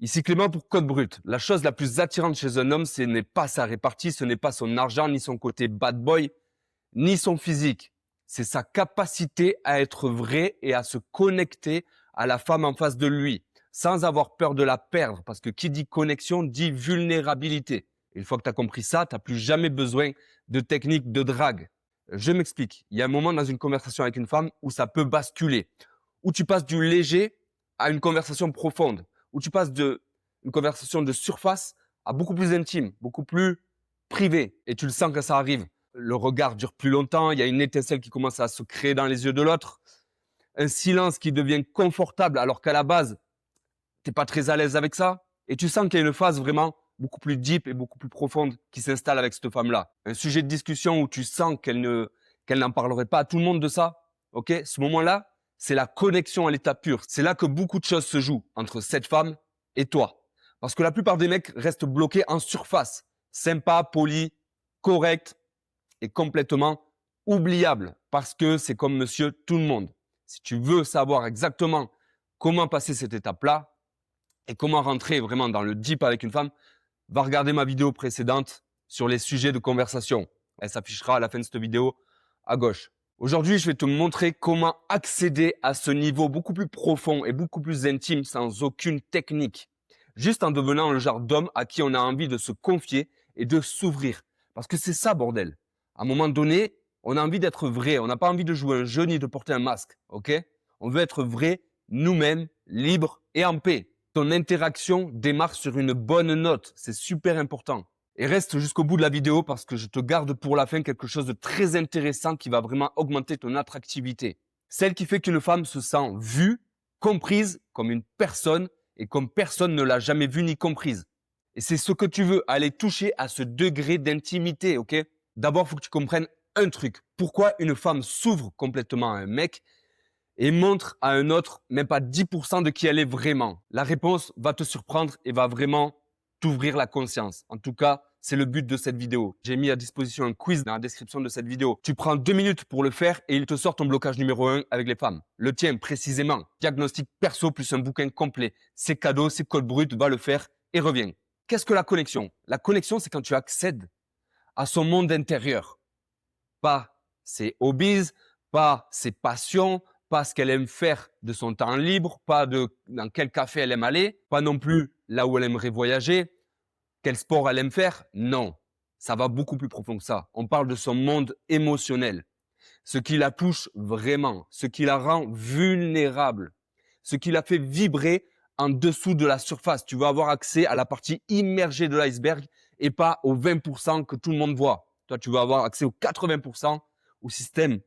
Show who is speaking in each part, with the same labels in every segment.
Speaker 1: Ici Clément pour Code Brut. La chose la plus attirante chez un homme, ce n'est pas sa répartie, ce n'est pas son argent, ni son côté bad boy, ni son physique. C'est sa capacité à être vrai et à se connecter à la femme en face de lui, sans avoir peur de la perdre, parce que qui dit connexion dit vulnérabilité. Une fois que tu as compris ça, tu n'as plus jamais besoin de technique de drague. Je m'explique. Il y a un moment dans une conversation avec une femme où ça peut basculer, où tu passes du léger à une conversation profonde, où tu passes de une conversation de surface à beaucoup plus intime, beaucoup plus privée, et tu le sens quand ça arrive. Le regard dure plus longtemps, il y a une étincelle qui commence à se créer dans les yeux de l'autre, un silence qui devient confortable alors qu'à la base, tu n'es pas très à l'aise avec ça, et tu sens qu'il y a une phase vraiment beaucoup plus deep et beaucoup plus profonde qui s'installe avec cette femme-là. Un sujet de discussion où tu sens qu'elle n'en parlerait pas à tout le monde de ça, ok? Ce moment-là, c'est la connexion à l'état pur. C'est là que beaucoup de choses se jouent entre cette femme et toi. Parce que la plupart des mecs restent bloqués en surface. Sympa, poli, correct et complètement oubliable. Parce que c'est comme monsieur tout le monde. Si tu veux savoir exactement comment passer cette étape-là et comment rentrer vraiment dans le deep avec une femme, va regarder ma vidéo précédente sur les sujets de conversation. Elle s'affichera à la fin de cette vidéo à gauche. Aujourd'hui, je vais te montrer comment accéder à ce niveau beaucoup plus profond et beaucoup plus intime sans aucune technique. Juste en devenant le genre d'homme à qui on a envie de se confier et de s'ouvrir. Parce que c'est ça, bordel. À un moment donné, on a envie d'être vrai. On n'a pas envie de jouer un jeu ni de porter un masque. Ok? On veut être vrai, nous-mêmes, libres et en paix. Ton interaction démarre sur une bonne note. C'est super important. Et reste jusqu'au bout de la vidéo parce que je te garde pour la fin quelque chose de très intéressant qui va vraiment augmenter ton attractivité. Celle qui fait qu'une femme se sent vue, comprise comme une personne et comme personne ne l'a jamais vue ni comprise. Et c'est ce que tu veux, aller toucher à ce degré d'intimité, ok? D'abord, il faut que tu comprennes un truc. Pourquoi une femme s'ouvre complètement à un mec et montre à un autre même pas 10% de qui elle est vraiment? La réponse va te surprendre et va vraiment t'ouvrir la conscience. En tout cas, c'est le but de cette vidéo. J'ai mis à disposition un quiz dans la description de cette vidéo. Tu prends 2 minutes pour le faire et il te sort ton blocage numéro 1 avec les femmes. Le tien précisément. Diagnostic perso plus un bouquin complet. C'est cadeau, c'est code brut, va le faire et reviens. Qu'est-ce que la connexion? La connexion, c'est quand tu accèdes à son monde intérieur. Pas ses hobbies, pas ses passions, pas ce qu'elle aime faire de son temps libre, pas dans quel café elle aime aller, pas non plus là où elle aimerait voyager, quel sport elle aime faire. Non, ça va beaucoup plus profond que ça. On parle de son monde émotionnel, ce qui la touche vraiment, ce qui la rend vulnérable, ce qui la fait vibrer en dessous de la surface. Tu vas avoir accès à la partie immergée de l'iceberg et pas aux 20% que tout le monde voit. Toi, tu vas avoir accès aux 80%, au système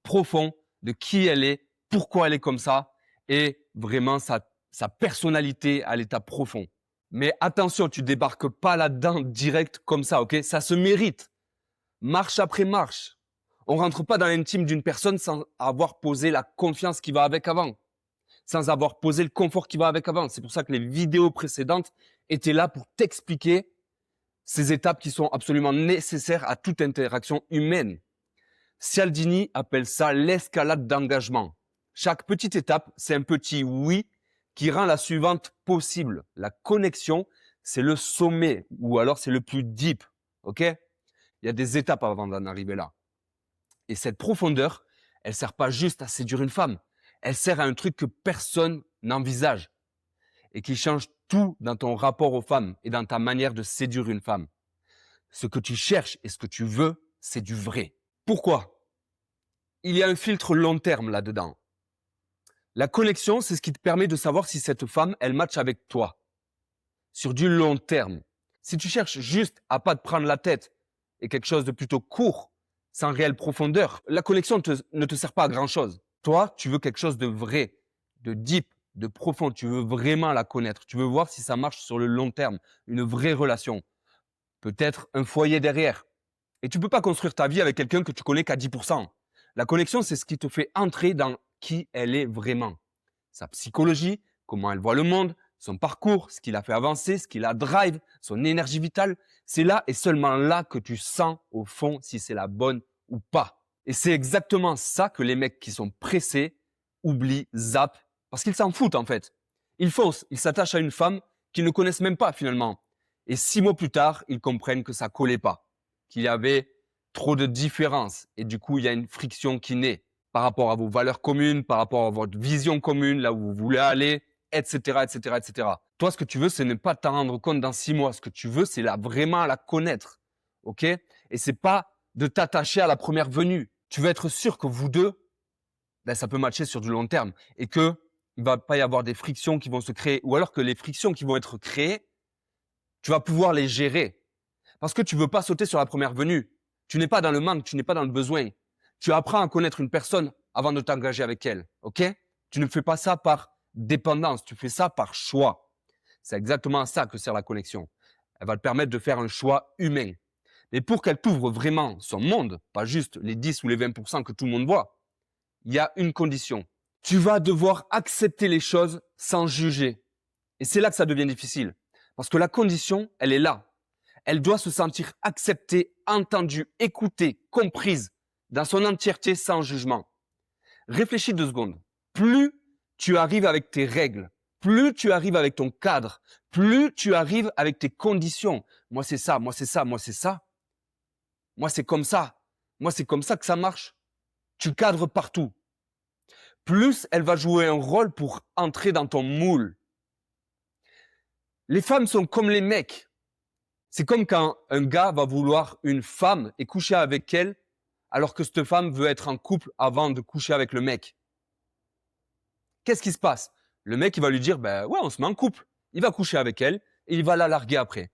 Speaker 1: profond de qui elle est, pourquoi elle est comme ça et vraiment sa personnalité à l'état profond. Mais attention, tu débarques pas là-dedans direct comme ça, ok? Ça se mérite. Marche après marche. On rentre pas dans l'intime d'une personne sans avoir posé la confiance qui va avec avant, sans avoir posé le confort qui va avec avant. C'est pour ça que les vidéos précédentes étaient là pour t'expliquer ces étapes qui sont absolument nécessaires à toute interaction humaine. Cialdini appelle ça l'escalade d'engagement. Chaque petite étape, c'est un petit oui qui rend la suivante possible. La connexion, c'est le sommet ou alors c'est le plus deep. Ok? Il y a des étapes avant d'en arriver là. Et cette profondeur, elle sert pas juste à séduire une femme. Elle sert à un truc que personne n'envisage et qui change tout dans ton rapport aux femmes et dans ta manière de séduire une femme. Ce que tu cherches et ce que tu veux, c'est du vrai. Pourquoi? Il y a un filtre long terme là-dedans. La connexion, c'est ce qui te permet de savoir si cette femme, elle match avec toi. Sur du long terme. Si tu cherches juste à pas te prendre la tête et quelque chose de plutôt court, sans réelle profondeur, la connexion ne te sert pas à grand chose. Toi, tu veux quelque chose de vrai, de deep, de profond. Tu veux vraiment la connaître. Tu veux voir si ça marche sur le long terme. Une vraie relation. Peut-être un foyer derrière. Et tu peux pas construire ta vie avec quelqu'un que tu connais qu'à 10%. La connexion, c'est ce qui te fait entrer dans qui elle est vraiment. Sa psychologie, comment elle voit le monde, son parcours, ce qui l'a fait avancer, ce qui la drive, son énergie vitale. C'est là et seulement là que tu sens au fond si c'est la bonne ou pas. Et c'est exactement ça que les mecs qui sont pressés oublient, zappent, parce qu'ils s'en foutent en fait. Ils foncent, ils s'attachent à une femme qu'ils ne connaissent même pas finalement. Et 6 mois plus tard, ils comprennent que ça collait pas, qu'il y avait trop de différences. Et du coup, il y a une friction qui naît par rapport à vos valeurs communes, par rapport à votre vision commune, là où vous voulez aller, etc., etc., etc. Toi, ce que tu veux, c'est ne pas t'en rendre compte dans 6 mois. Ce que tu veux, c'est vraiment la connaître. OK? Et c'est pas de t'attacher à la première venue. Tu veux être sûr que vous deux, ben, ça peut matcher sur du long terme et que il va pas y avoir des frictions qui vont se créer, ou alors que les frictions qui vont être créées, tu vas pouvoir les gérer. Parce que tu veux pas sauter sur la première venue. Tu n'es pas dans le manque, tu n'es pas dans le besoin. Tu apprends à connaître une personne avant de t'engager avec elle. OK? Tu ne fais pas ça par dépendance, tu fais ça par choix. C'est exactement à ça que sert la connexion. Elle va te permettre de faire un choix humain. Mais pour qu'elle t'ouvre vraiment son monde, pas juste les 10 ou les 20% que tout le monde voit, il y a une condition. Tu vas devoir accepter les choses sans juger. Et c'est là que ça devient difficile. Parce que la condition, elle est là. Elle doit se sentir acceptée, entendue, écoutée, comprise dans son entièreté sans jugement. Réfléchis 2 secondes. Plus tu arrives avec tes règles, plus tu arrives avec ton cadre, plus tu arrives avec tes conditions. Moi, c'est ça, moi, c'est ça, moi, c'est ça. Moi, c'est comme ça. Moi, c'est comme ça que ça marche. Tu cadres partout. Plus elle va jouer un rôle pour entrer dans ton moule. Les femmes sont comme les mecs. C'est comme quand un gars va vouloir une femme et coucher avec elle, alors que cette femme veut être en couple avant de coucher avec le mec. Qu'est-ce qui se passe? Le mec, il va lui dire, ben ouais, on se met en couple. Il va coucher avec elle et il va la larguer après.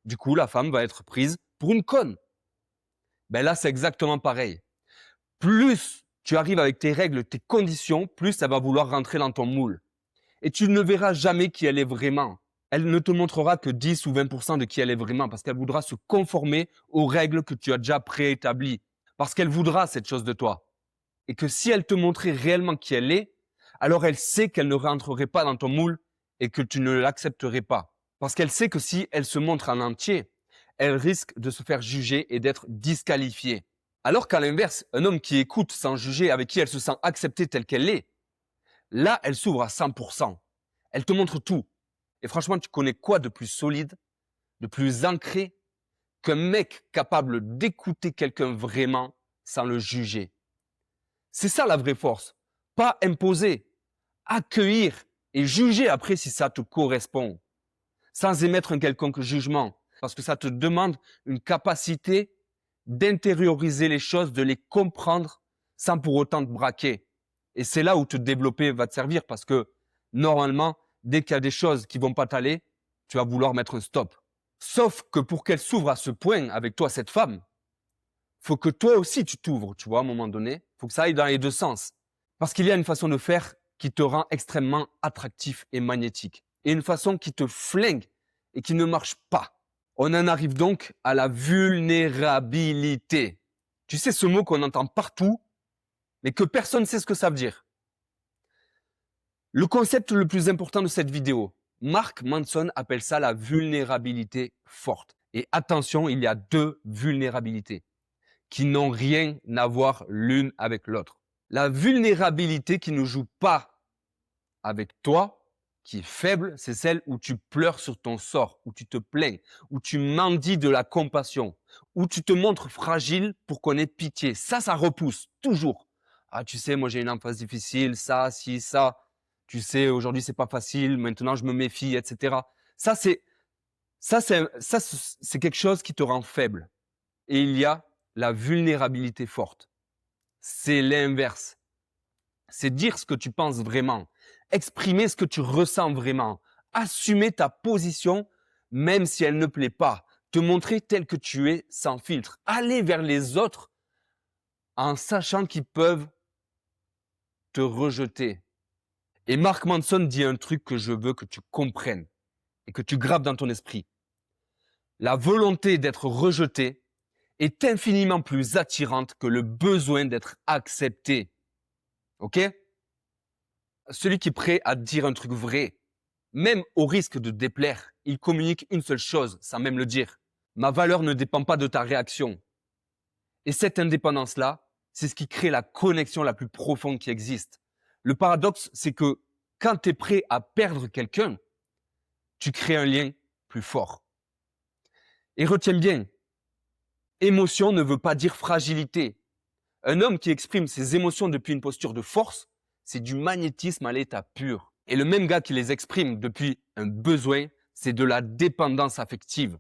Speaker 1: Du coup, la femme va être prise pour une conne. Ben là, c'est exactement pareil. Plus tu arrives avec tes règles, tes conditions, plus elle va vouloir rentrer dans ton moule. Et tu ne verras jamais qui elle est vraiment. Elle ne te montrera que 10 ou 20% de qui elle est vraiment parce qu'elle voudra se conformer aux règles que tu as déjà préétablies. Parce qu'elle voudra cette chose de toi. Et que si elle te montrait réellement qui elle est, alors elle sait qu'elle ne rentrerait pas dans ton moule et que tu ne l'accepterais pas. Parce qu'elle sait que si elle se montre en entier, elle risque de se faire juger et d'être disqualifiée. Alors qu'à l'inverse, un homme qui écoute sans juger, avec qui elle se sent acceptée telle qu'elle est, là, elle s'ouvre à 100%. Elle te montre tout. Et franchement, tu connais quoi de plus solide, de plus ancré qu'un mec capable d'écouter quelqu'un vraiment sans le juger? C'est ça la vraie force. Pas imposer, accueillir et juger après si ça te correspond, sans émettre un quelconque jugement, parce que ça te demande une capacité d'intérioriser les choses, de les comprendre sans pour autant te braquer. Et c'est là où te développer va te servir parce que normalement, dès qu'il y a des choses qui vont pas t'aller, tu vas vouloir mettre un stop. Sauf que pour qu'elle s'ouvre à ce point avec toi, cette femme, faut que toi aussi tu t'ouvres, tu vois, à un moment donné. Faut que ça aille dans les deux sens. Parce qu'il y a une façon de faire qui te rend extrêmement attractif et magnétique. Et une façon qui te flingue et qui ne marche pas. On en arrive donc à la vulnérabilité. Tu sais, ce mot qu'on entend partout, mais que personne ne sait ce que ça veut dire. Le concept le plus important de cette vidéo, Mark Manson appelle ça la vulnérabilité forte. Et attention, il y a 2 vulnérabilités qui n'ont rien à voir l'une avec l'autre. La vulnérabilité qui ne joue pas avec toi, qui est faible, c'est celle où tu pleures sur ton sort, où tu te plains, où tu mendies de la compassion, où tu te montres fragile pour qu'on ait pitié. Ça repousse toujours. Ah, tu sais, moi j'ai une enfance difficile, ça, si, ça. Tu sais, aujourd'hui c'est pas facile, maintenant je me méfie, etc. Ça, c'est quelque chose qui te rend faible. Et il y a la vulnérabilité forte. C'est l'inverse. C'est dire ce que tu penses vraiment, exprimer ce que tu ressens vraiment, assumer ta position même si elle ne plaît pas, te montrer tel que tu es sans filtre, aller vers les autres en sachant qu'ils peuvent te rejeter. Et Mark Manson dit un truc que je veux que tu comprennes et que tu graves dans ton esprit. La volonté d'être rejeté est infiniment plus attirante que le besoin d'être accepté. Ok? Celui qui est prêt à dire un truc vrai, même au risque de déplaire, il communique une seule chose, sans même le dire. Ma valeur ne dépend pas de ta réaction. Et cette indépendance-là, c'est ce qui crée la connexion la plus profonde qui existe. Le paradoxe, c'est que quand tu es prêt à perdre quelqu'un, tu crées un lien plus fort. Et retiens bien, émotion ne veut pas dire fragilité. Un homme qui exprime ses émotions depuis une posture de force, c'est du magnétisme à l'état pur. Et le même gars qui les exprime depuis un besoin, c'est de la dépendance affective.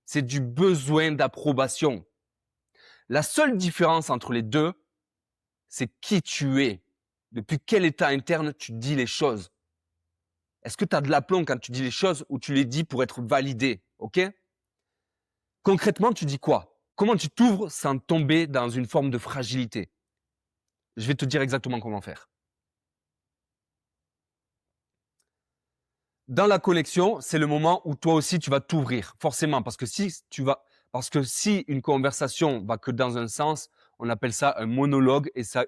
Speaker 1: C'est du besoin d'approbation. La seule différence entre les deux, c'est qui tu es. Depuis quel état interne tu dis les choses. Est-ce que tu as de l'aplomb quand tu dis les choses ou tu les dis pour être validé, ok? Concrètement, tu dis quoi? Comment tu t'ouvres sans tomber dans une forme de fragilité? Je vais te dire exactement comment faire. Dans la connexion, c'est le moment où toi aussi tu vas t'ouvrir, forcément, parce que si une conversation va que dans un sens, on appelle ça un monologue et ça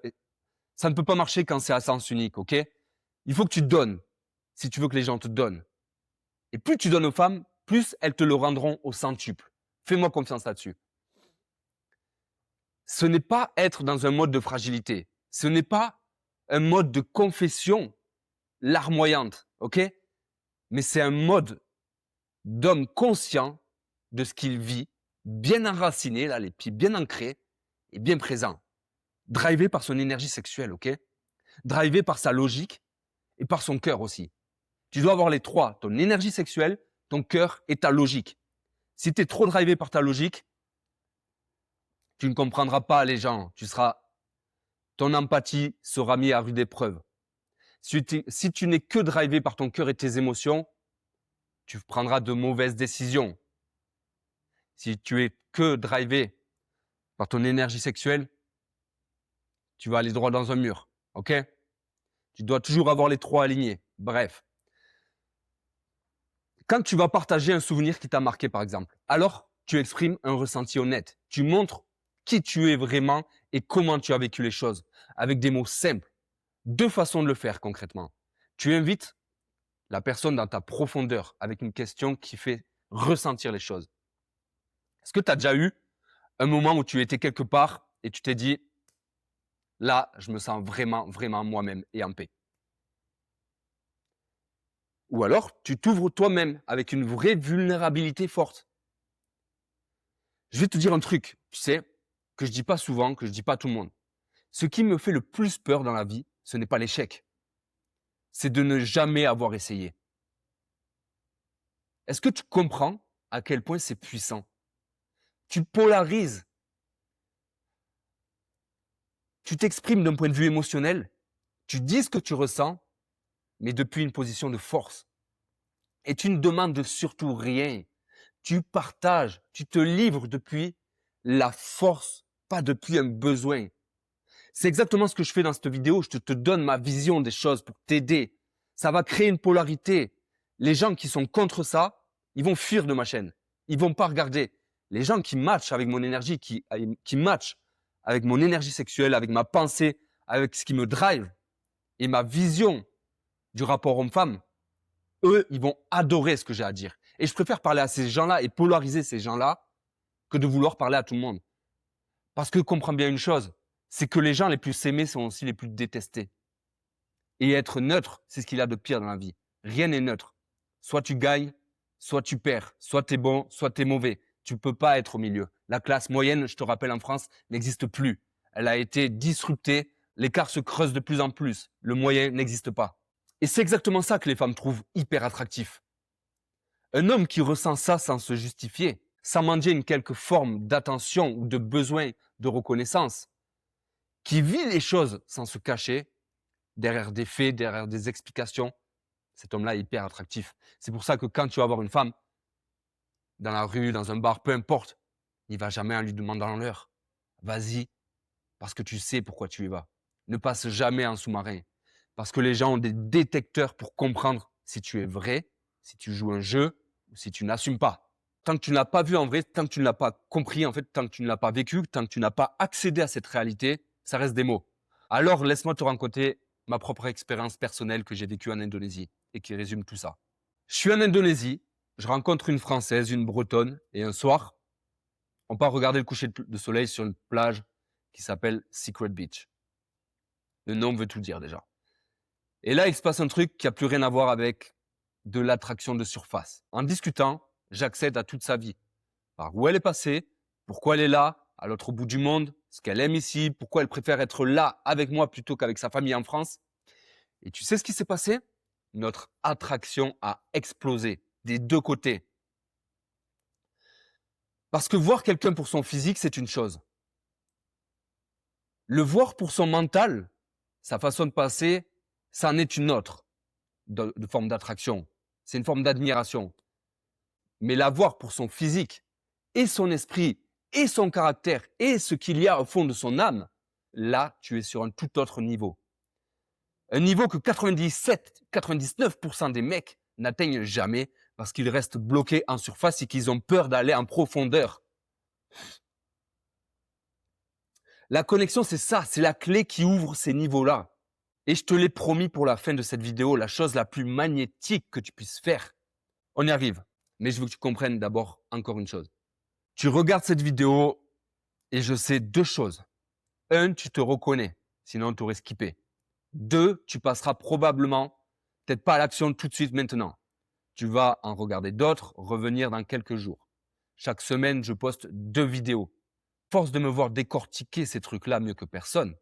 Speaker 1: ne peut pas marcher quand c'est à sens unique, ok? Il faut que tu donnes, si tu veux que les gens te donnent. Et plus tu donnes aux femmes, plus elles te le rendront au centuple. Fais-moi confiance là-dessus. Ce n'est pas être dans un mode de fragilité. Ce n'est pas un mode de confession larmoyante, ok? Mais c'est un mode d'homme conscient de ce qu'il vit, bien enraciné, là, les pieds bien ancrés et bien présent. Drivé par son énergie sexuelle, ok? Drivé par sa logique et par son cœur aussi. Tu dois avoir les trois, ton énergie sexuelle, ton cœur et ta logique. Si tu es trop drivé par ta logique, tu ne comprendras pas les gens. Ton empathie sera mise à rude épreuve. Si tu n'es que drivé par ton cœur et tes émotions, tu prendras de mauvaises décisions. Si tu es que drivé par ton énergie sexuelle, tu vas aller droit dans un mur. Ok? Tu dois toujours avoir les trois alignés. Bref. Quand tu vas partager un souvenir qui t'a marqué, par exemple, alors tu exprimes un ressenti honnête. Tu montres qui tu es vraiment et comment tu as vécu les choses, avec des mots simples. Deux façons de le faire concrètement. Tu invites la personne dans ta profondeur avec une question qui fait ressentir les choses. Est-ce que tu as déjà eu un moment où tu étais quelque part et tu t'es dit, là, je me sens vraiment, vraiment moi-même et en paix? Ou alors, tu t'ouvres toi-même avec une vraie vulnérabilité forte. Je vais te dire un truc, tu sais, que je dis pas souvent, que je dis pas à tout le monde. Ce qui me fait le plus peur dans la vie, ce n'est pas l'échec. C'est de ne jamais avoir essayé. Est-ce que tu comprends à quel point c'est puissant? Tu polarises. Tu t'exprimes d'un point de vue émotionnel. Tu dis ce que tu ressens, mais depuis une position de force. Et tu ne demandes surtout rien. Tu partages, tu te livres depuis la force, pas depuis un besoin. C'est exactement ce que je fais dans cette vidéo. Je te donne ma vision des choses pour t'aider. Ça va créer une polarité. Les gens qui sont contre ça, ils vont fuir de ma chaîne. Ils vont pas regarder. Les gens qui matchent avec mon énergie, qui matchent avec mon énergie sexuelle, avec ma pensée, avec ce qui me drive et ma vision du rapport homme-femme, eux, ils vont adorer ce que j'ai à dire. Et je préfère parler à ces gens-là et polariser ces gens-là que de vouloir parler à tout le monde. Parce que comprends bien une chose, c'est que les gens les plus aimés sont aussi les plus détestés. Et être neutre, c'est ce qu'il y a de pire dans la vie. Rien n'est neutre. Soit tu gagnes, soit tu perds. Soit tu es bon, soit tu es mauvais. Tu ne peux pas être au milieu. La classe moyenne, je te rappelle, en France, n'existe plus. Elle a été disruptée. L'écart se creuse de plus en plus. Le moyen n'existe pas. Et c'est exactement ça que les femmes trouvent hyper attractif. Un homme qui ressent ça sans se justifier, sans mendier une quelque forme d'attention ou de besoin de reconnaissance, qui vit les choses sans se cacher, derrière des faits, derrière des explications, cet homme-là est hyper attractif. C'est pour ça que quand tu vas voir une femme, dans la rue, dans un bar, peu importe, il ne va jamais en lui demandant l'heure. Vas-y, parce que tu sais pourquoi tu y vas. Ne passe jamais en sous-marin. Parce que les gens ont des détecteurs pour comprendre si tu es vrai, si tu joues un jeu ou si tu n'assumes pas. Tant que tu ne l'as pas vu en vrai, tant que tu ne l'as pas compris, en fait, tant que tu ne l'as pas vécu, tant que tu n'as pas accédé à cette réalité, ça reste des mots. Alors, laisse-moi te raconter ma propre expérience personnelle que j'ai vécue en Indonésie et qui résume tout ça. Je suis en Indonésie, je rencontre une Française, une Bretonne, et un soir, on part regarder le coucher de soleil sur une plage qui s'appelle Secret Beach. Le nom veut tout dire déjà. Et là, il se passe un truc qui n'a plus rien à voir avec de l'attraction de surface. En discutant, j'accède à toute sa vie. Par où elle est passée, pourquoi elle est là, à l'autre bout du monde, ce qu'elle aime ici, pourquoi elle préfère être là avec moi plutôt qu'avec sa famille en France. Et tu sais ce qui s'est passé? Notre attraction a explosé des deux côtés. Parce que voir quelqu'un pour son physique, c'est une chose. Le voir pour son mental, sa façon de passer, ça en est une autre de forme d'attraction. C'est une forme d'admiration. Mais la voir pour son physique et son esprit et son caractère et ce qu'il y a au fond de son âme, là, tu es sur un tout autre niveau. Un niveau que 97-99% des mecs n'atteignent jamais parce qu'ils restent bloqués en surface et qu'ils ont peur d'aller en profondeur. La connexion, c'est ça, c'est la clé qui ouvre ces niveaux-là. Et je te l'ai promis pour la fin de cette vidéo, la chose la plus magnétique que tu puisses faire. On y arrive, mais je veux que tu comprennes d'abord encore une chose. Tu regardes cette vidéo et je sais deux choses. Un, tu te reconnais, sinon tu aurais skippé. Deux, tu passeras probablement, peut-être pas à l'action tout de suite maintenant. Tu vas en regarder d'autres, revenir dans quelques jours. Chaque semaine, je poste 2 vidéos. Force de me voir décortiquer ces trucs-là mieux que personne,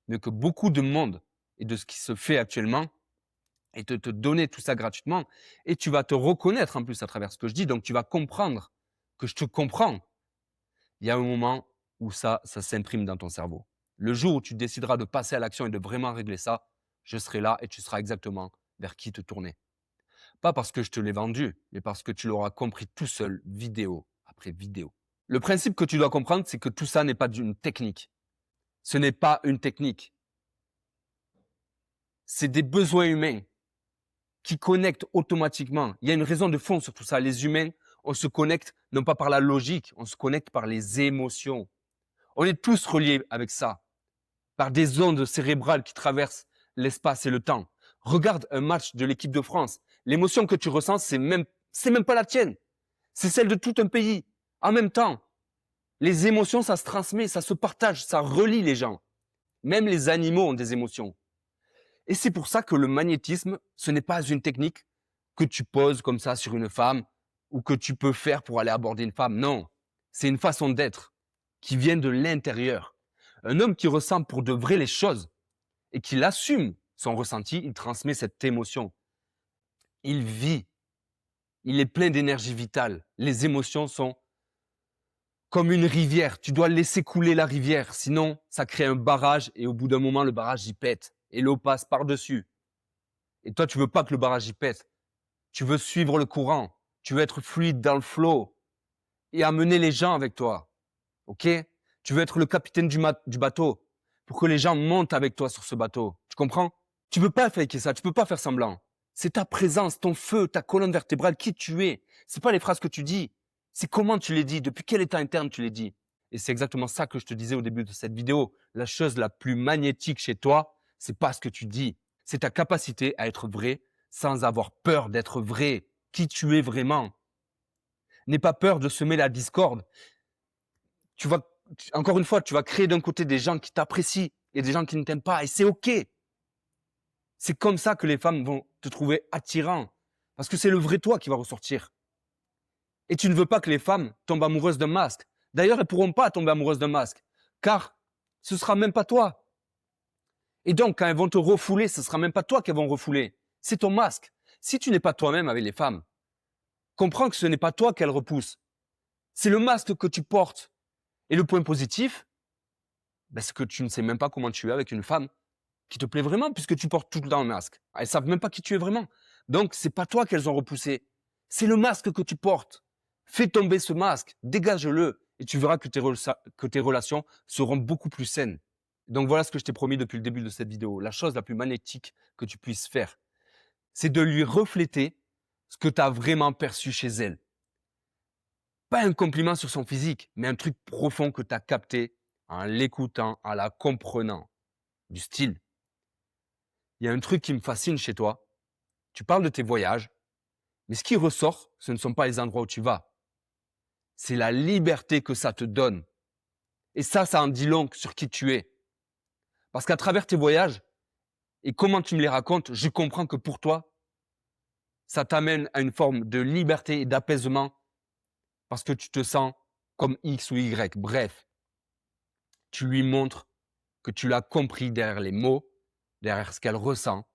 Speaker 1: mieux que beaucoup de monde et de ce qui se fait actuellement, et de te donner tout ça gratuitement. Et tu vas te reconnaître en plus à travers ce que je dis, donc tu vas comprendre que je te comprends. Il y a un moment où ça s'imprime dans ton cerveau. Le jour où tu décideras de passer à l'action et de vraiment régler ça, je serai là et tu sauras exactement vers qui te tourner. Pas parce que je te l'ai vendu, mais parce que tu l'auras compris tout seul, vidéo après vidéo. Le principe que tu dois comprendre, c'est que tout ça n'est pas d'une technique. Ce n'est pas une technique. C'est des besoins humains qui connectent automatiquement. Il y a une raison de fond sur tout ça. Les humains, on se connecte non pas par la logique, on se connecte par les émotions. On est tous reliés avec ça, par des ondes cérébrales qui traversent l'espace et le temps. Regarde un match de l'équipe de France. L'émotion que tu ressens, c'est même pas la tienne. C'est celle de tout un pays. En même temps, les émotions, ça se transmet, ça se partage, ça relie les gens. Même les animaux ont des émotions. Et c'est pour ça que le magnétisme, ce n'est pas une technique que tu poses comme ça sur une femme ou que tu peux faire pour aller aborder une femme. Non, c'est une façon d'être qui vient de l'intérieur. Un homme qui ressent pour de vrai les choses et qui assume son ressenti, il transmet cette émotion. Il vit. Il est plein d'énergie vitale. Les émotions sont comme une rivière. Tu dois laisser couler la rivière, sinon ça crée un barrage et au bout d'un moment, le barrage y pète et l'eau passe par-dessus. Et toi, tu veux pas que le barrage y pète. Tu veux suivre le courant. Tu veux être fluide dans le flow et amener les gens avec toi. Ok? Tu veux être le capitaine du bateau pour que les gens montent avec toi sur ce bateau. Tu comprends? Tu peux pas faker ça. Tu peux pas faire semblant. C'est ta présence, ton feu, ta colonne vertébrale, qui tu es. C'est pas les phrases que tu dis. C'est comment tu les dis, depuis quel état interne tu les dis. Et c'est exactement ça que je te disais au début de cette vidéo. La chose la plus magnétique chez toi, c'est pas ce que tu dis. C'est ta capacité à être vrai sans avoir peur d'être vrai. Qui tu es vraiment. N'aie pas peur de semer la discorde. Encore une fois, tu vas créer d'un côté des gens qui t'apprécient et des gens qui ne t'aiment pas. Et c'est OK. C'est comme ça que les femmes vont te trouver attirant. Parce que c'est le vrai toi qui va ressortir. Et tu ne veux pas que les femmes tombent amoureuses d'un masque. D'ailleurs, elles ne pourront pas tomber amoureuses d'un masque. Car ce ne sera même pas toi. Et donc, quand elles vont te refouler, ce ne sera même pas toi qu'elles vont refouler. C'est ton masque. Si tu n'es pas toi-même avec les femmes, comprends que ce n'est pas toi qu'elles repoussent. C'est le masque que tu portes. Et le point positif, c'est que tu ne sais même pas comment tu es avec une femme qui te plaît vraiment puisque tu portes tout le temps un masque. Elles savent même pas qui tu es vraiment. Donc, c'est pas toi qu'elles ont repoussé. C'est le masque que tu portes. Fais tomber ce masque, dégage-le et tu verras que tes relations seront beaucoup plus saines. Donc, voilà ce que je t'ai promis depuis le début de cette vidéo. La chose la plus magnétique que tu puisses faire, c'est de lui refléter ce que tu as vraiment perçu chez elle. Pas un compliment sur son physique, mais un truc profond que tu as capté en l'écoutant, en la comprenant. Du style. Il y a un truc qui me fascine chez toi. Tu parles de tes voyages, mais ce qui ressort, ce ne sont pas les endroits où tu vas. C'est la liberté que ça te donne. Et ça en dit long sur qui tu es. Parce qu'à travers tes voyages, et comment tu me les racontes, je comprends que pour toi, ça t'amène à une forme de liberté et d'apaisement parce que tu te sens comme X ou Y. Bref, tu lui montres que tu l'as compris derrière les mots, derrière ce qu'elle ressent,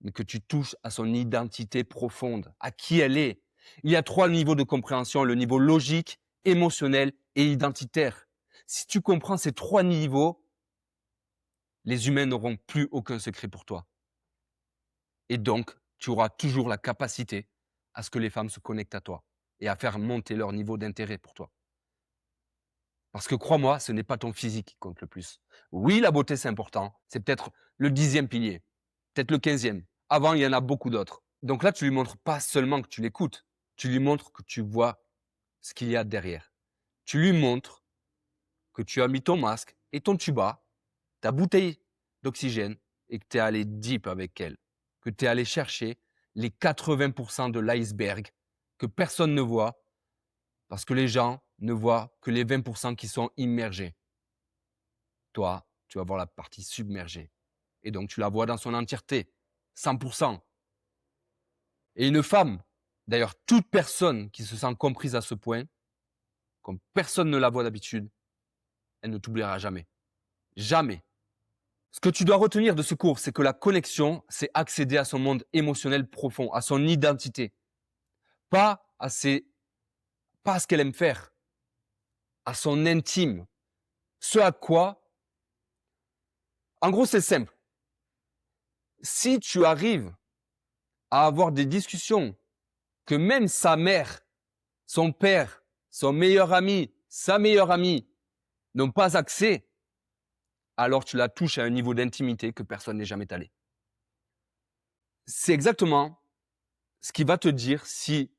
Speaker 1: mais que tu touches à son identité profonde, à qui elle est. Il y a 3 niveaux de compréhension, le niveau logique, émotionnel et identitaire. Si tu comprends ces 3 niveaux, les humains n'auront plus aucun secret pour toi. Et donc, tu auras toujours la capacité à ce que les femmes se connectent à toi et à faire monter leur niveau d'intérêt pour toi. Parce que crois-moi, ce n'est pas ton physique qui compte le plus. Oui, la beauté, c'est important. C'est peut-être le 10e pilier, peut-être le 15e. Avant, il y en a beaucoup d'autres. Donc là, tu lui montres pas seulement que tu l'écoutes, tu lui montres que tu vois ce qu'il y a derrière. Tu lui montres que tu as mis ton masque et ton tuba, ta bouteille d'oxygène et que tu es allé deep avec elle, que tu es allé chercher les 80% de l'iceberg que personne ne voit parce que les gens ne voient que les 20% qui sont immergés. Toi, tu vas voir la partie submergée. Et donc, tu la vois dans son entièreté, 100%. Et une femme, d'ailleurs, toute personne qui se sent comprise à ce point, comme personne ne la voit d'habitude, elle ne t'oubliera jamais. Jamais. Ce que tu dois retenir de ce cours, c'est que la connexion, c'est accéder à son monde émotionnel profond, à son identité. Pas à ce qu'elle aime faire, à son intime. Ce à quoi, en gros, c'est simple. Si tu arrives à avoir des discussions que même sa mère, son père, son meilleur ami, sa meilleure amie n'ont pas accès, alors tu la touches à un niveau d'intimité que personne n'est jamais allé. C'est exactement ce qui va te dire si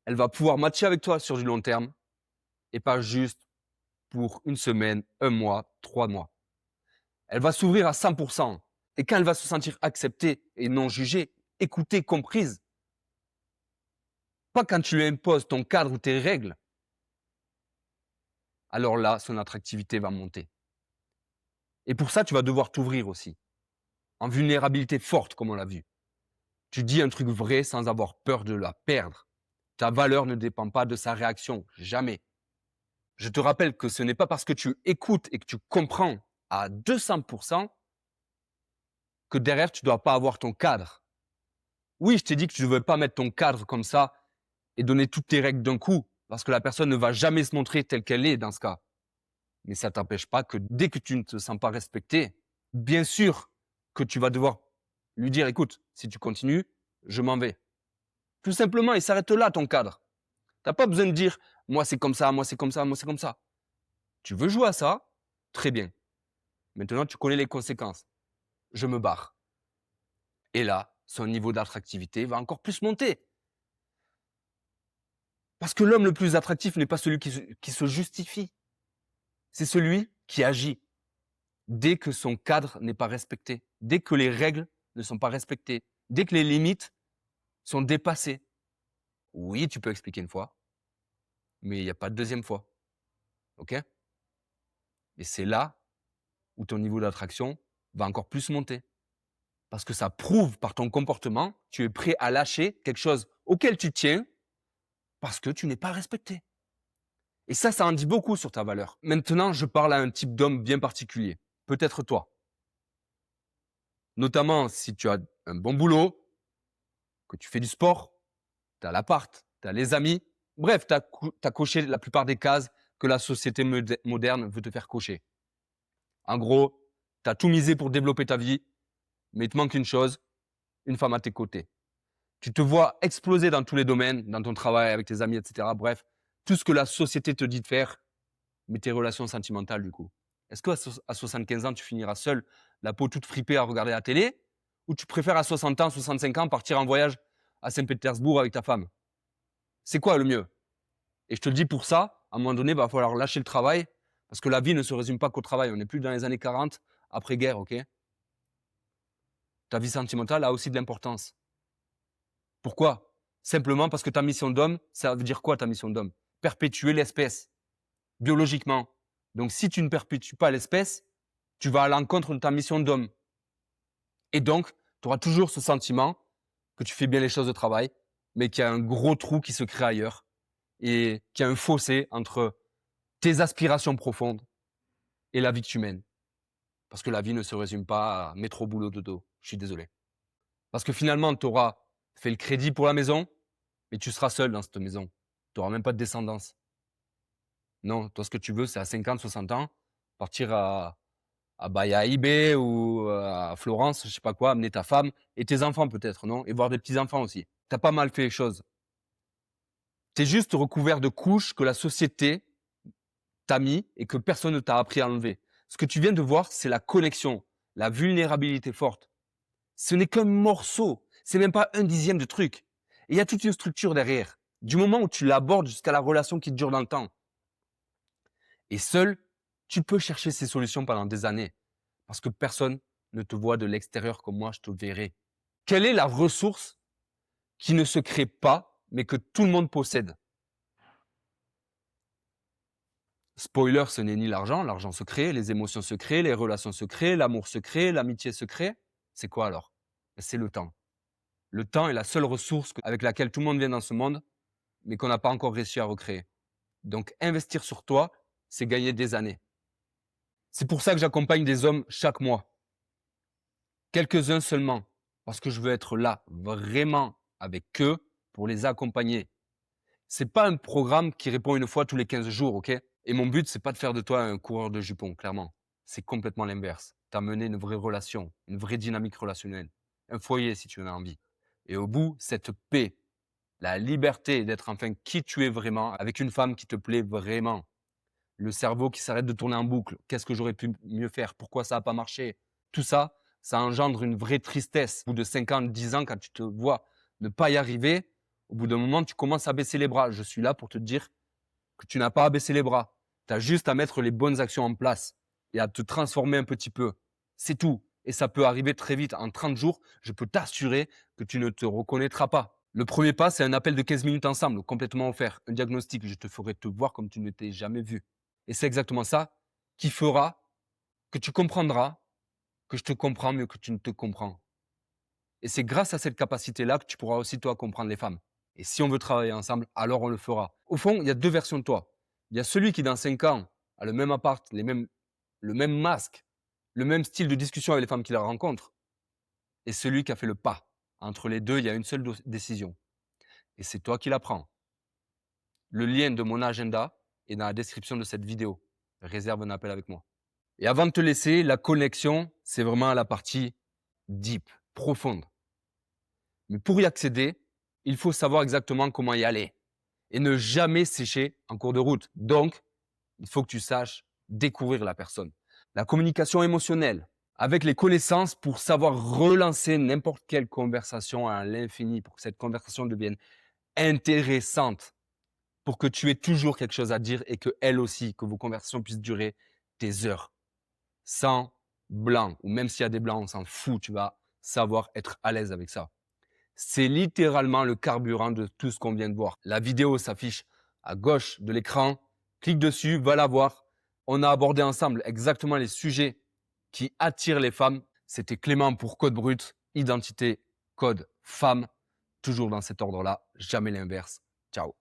Speaker 1: elle va pouvoir matcher avec toi sur du long terme et pas juste pour une semaine, un mois, 3 mois. Elle va s'ouvrir à 100%. Et quand elle va se sentir acceptée et non jugée, écoutée, comprise, pas quand tu lui imposes ton cadre ou tes règles, alors là, son attractivité va monter. Et pour ça, tu vas devoir t'ouvrir aussi, en vulnérabilité forte, comme on l'a vu. Tu dis un truc vrai sans avoir peur de la perdre. Ta valeur ne dépend pas de sa réaction, jamais. Je te rappelle que ce n'est pas parce que tu écoutes et que tu comprends à 200% que derrière, tu ne dois pas avoir ton cadre. Oui, je t'ai dit que tu ne devais pas mettre ton cadre comme ça et donner toutes tes règles d'un coup, parce que la personne ne va jamais se montrer telle qu'elle est dans ce cas. Mais ça ne t'empêche pas que dès que tu ne te sens pas respecté, bien sûr que tu vas devoir lui dire, écoute, si tu continues, je m'en vais. Tout simplement, il s'arrête là, ton cadre. Tu n'as pas besoin de dire, moi c'est comme ça, moi c'est comme ça, moi c'est comme ça. Tu veux jouer à ça? Très bien. Maintenant, tu connais les conséquences. Je me barre. Et là, son niveau d'attractivité va encore plus monter. Parce que l'homme le plus attractif n'est pas celui qui se justifie. C'est celui qui agit dès que son cadre n'est pas respecté, dès que les règles ne sont pas respectées, dès que les limites sont dépassées. Oui, tu peux expliquer une fois, mais il n'y a pas de deuxième fois. OK? Et c'est là où ton niveau d'attraction va encore plus monter. Parce que ça prouve par ton comportement, tu es prêt à lâcher quelque chose auquel tu tiens parce que tu n'es pas respecté. Et ça en dit beaucoup sur ta valeur. Maintenant, je parle à un type d'homme bien particulier. Peut-être toi. Notamment si tu as un bon boulot, que tu fais du sport, tu as l'appart, tu as les amis. Bref, tu as coché la plupart des cases que la société moderne veut te faire cocher. En gros, tu as tout misé pour développer ta vie, mais il te manque une chose, une femme à tes côtés. Tu te vois exploser dans tous les domaines, dans ton travail, avec tes amis, etc. Bref, tout ce que la société te dit de faire, mais tes relations sentimentales du coup. Est-ce qu'à 75 ans, tu finiras seul, la peau toute fripée à regarder la télé, ou tu préfères à 60 ans, 65 ans partir en voyage à Saint-Pétersbourg avec ta femme? C'est quoi le mieux? Et je te le dis pour ça, à un moment donné, il va falloir lâcher le travail, parce que la vie ne se résume pas qu'au travail. On n'est plus dans les années 40, après-guerre, ok? Ta vie sentimentale a aussi de l'importance. Pourquoi? Simplement parce que ta mission d'homme, ça veut dire quoi ta mission d'homme? Perpétuer l'espèce, biologiquement. Donc si tu ne perpétues pas l'espèce, tu vas à l'encontre de ta mission d'homme. Et donc, tu auras toujours ce sentiment que tu fais bien les choses de travail, mais qu'il y a un gros trou qui se crée ailleurs et qu'il y a un fossé entre tes aspirations profondes et la vie que tu mènes. Parce que la vie ne se résume pas à métro, boulot, dodo. Je suis désolé. Parce que finalement, tu auras fait le crédit pour la maison, mais tu seras seul dans cette maison. Tu n'auras même pas de descendance. Non, toi, ce que tu veux, c'est à 50, 60 ans, partir à Bahia ou à Florence, je sais pas quoi, amener ta femme et tes enfants peut-être, non? Et voir des petits-enfants aussi. Tu as pas mal fait les choses. Tu es juste recouvert de couches que la société t'a mis et que personne ne t'a appris à enlever. Ce que tu viens de voir, c'est la connexion, la vulnérabilité forte. Ce n'est qu'un morceau, c'est même pas un dixième de truc. Et il y a toute une structure derrière. Du moment où tu l'abordes jusqu'à la relation qui dure dans le temps. Et seul, tu peux chercher ces solutions pendant des années. Parce que personne ne te voit de l'extérieur comme moi, je te verrai. Quelle est la ressource qui ne se crée pas, mais que tout le monde possède? Spoiler, ce n'est ni l'argent se crée, les émotions se créent, les relations se créent, l'amour se crée, l'amitié se crée. C'est quoi alors? C'est le temps. Le temps est la seule ressource avec laquelle tout le monde vient dans ce monde, mais qu'on n'a pas encore réussi à recréer. Donc investir sur toi, c'est gagner des années. C'est pour ça que j'accompagne des hommes chaque mois. Quelques-uns seulement, parce que je veux être là, vraiment avec eux, pour les accompagner. C'est pas un programme qui répond une fois tous les 15 jours, ok? Et mon but, c'est pas de faire de toi un coureur de jupons, clairement. C'est complètement l'inverse. T'amener une vraie relation, une vraie dynamique relationnelle, un foyer si tu en as envie. Et au bout, cette paix, la liberté d'être enfin qui tu es vraiment, avec une femme qui te plaît vraiment. Le cerveau qui s'arrête de tourner en boucle. Qu'est-ce que j'aurais pu mieux faire? Pourquoi ça n'a pas marché? Tout ça, ça engendre une vraie tristesse. Au bout de 5 ans, 10 ans, quand tu te vois ne pas y arriver, au bout d'un moment, tu commences à baisser les bras. Je suis là pour te dire que tu n'as pas à baisser les bras. Tu as juste à mettre les bonnes actions en place et à te transformer un petit peu. C'est tout. Et ça peut arriver très vite. En 30 jours, je peux t'assurer que tu ne te reconnaîtras pas. Le premier pas, c'est un appel de 15 minutes ensemble, complètement offert. Un diagnostic, je te ferai te voir comme tu ne t'es jamais vu. Et c'est exactement ça qui fera que tu comprendras que je te comprends mieux que tu ne te comprends. Et c'est grâce à cette capacité-là que tu pourras aussi, toi, comprendre les femmes. Et si on veut travailler ensemble, alors on le fera. Au fond, il y a deux versions de toi. Il y a celui qui, dans 5 ans, a le même appart, le même masque, le même style de discussion avec les femmes qu'il rencontre. Et celui qui a fait le pas. Entre les deux, il y a une seule décision. Et c'est toi qui la prends. Le lien de mon agenda est dans la description de cette vidéo. Réserve un appel avec moi. Et avant de te laisser, la connexion, c'est vraiment la partie deep, profonde. Mais pour y accéder, il faut savoir exactement comment y aller et ne jamais sécher en cours de route. Donc, il faut que tu saches découvrir la personne. La communication émotionnelle, avec les connaissances pour savoir relancer n'importe quelle conversation à l'infini, pour que cette conversation devienne intéressante, pour que tu aies toujours quelque chose à dire et que elle aussi, que vos conversations puissent durer des heures. Sans blanc, ou même s'il y a des blancs, on s'en fout, tu vas savoir être à l'aise avec ça. C'est littéralement le carburant de tout ce qu'on vient de voir. La vidéo s'affiche à gauche de l'écran. Clique dessus, va la voir. On a abordé ensemble exactement les sujets qui attirent les femmes. C'était Clément pour Code Brut, identité, code, femme. Toujours dans cet ordre-là, jamais l'inverse. Ciao.